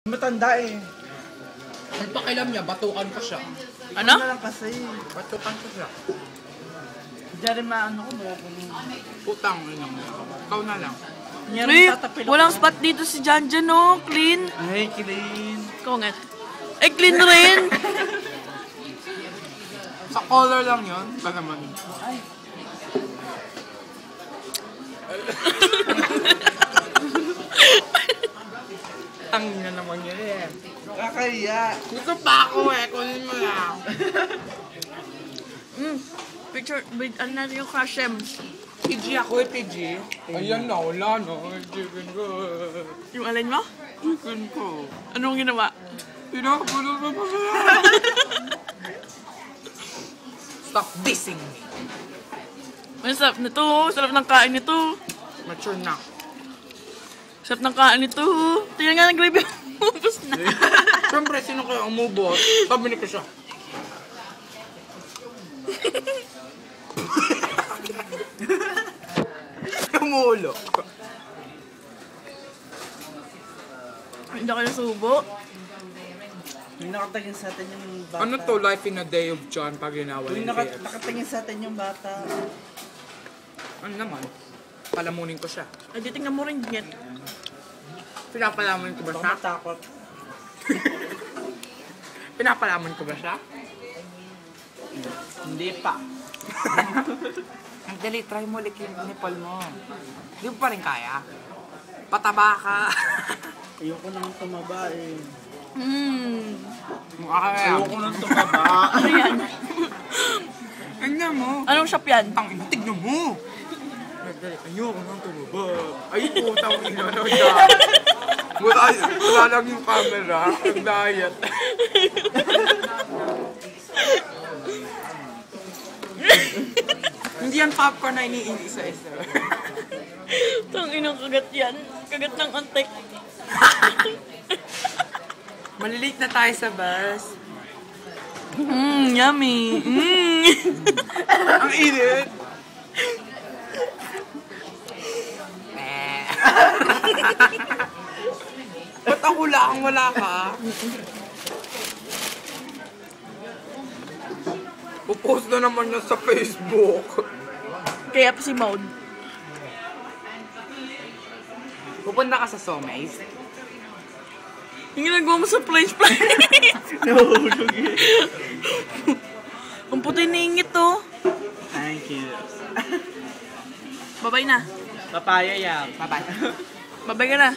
Matanda eh. Ang pakialam niya, batukan ko siya. Ano? Ano lang kasi. Batukan ko siya. Diyan rin maano ko ba? Utang, yun lang. Ikaw na lang. Uy, walang spot dito si Janjan, no? Clean. Ay, clean. Ikaw nga. Eh, clean rin. Sa color lang yun. Ba naman? Ay. Ang na naman yun eh. Kakaya. Gusto pa ako eh. Kunin mo lang. Picture, with, ano natin yung crush em. PG ako eh, PG. Ayan na, wala na. Chicken ko. Yung alin mo? Chicken ko. Anong ginawa? Pinakapulot mo pa siya. Stop dissing me. Ang sarap nito. Sarap ng kain nito. Mature na. Sarap ng kain nito. Tingnan nga ng gravy. Ubus na. Siyempre, sino kayo umubot? Sabi ko siya. Umulo. Hindi kayo subo. May nakatingin sa atin yung bata. Ano to, Life in a Day of John pag ginawa May ni KFC? nakatingin sa atin yung bata. Ano naman? Palamunin ko siya. Ay, di tingnan mo rin yan. Pinapalamunin ko ba Baka siya? matakot. Pinapalamunin ko ba siya? Hindi pa. Ang dali, try mo ulit yung nipple mo. Di mo pa rin kaya? Pataba ka. Ayoko nang tumaba eh. Mukha ka kaya. Ayoko nang tumaba. Ano yan? Anya mo. Anong shop yan? Ang ina, tignan mo. Dali, ayoko nang tumaba. Ay, putang ina na dyan. Wala lang yung camera. Ang diet. Hindi yan popcorn na iniisa-isa. Tang inang kagat yan. Kagat ng antek. Malilate na tayo sa bus. Yummy. Ang init. Ba't ako lang wala ka? Pupost na naman yan sa Facebook. Kaya pa si Maud. Pupunta ka sa Somays. Yung ginagawa mo sa place. Nahulog eh. Ang puti ningit to. Thank you. Babay na. Papaya yan. Bye-bye. Babay ka na.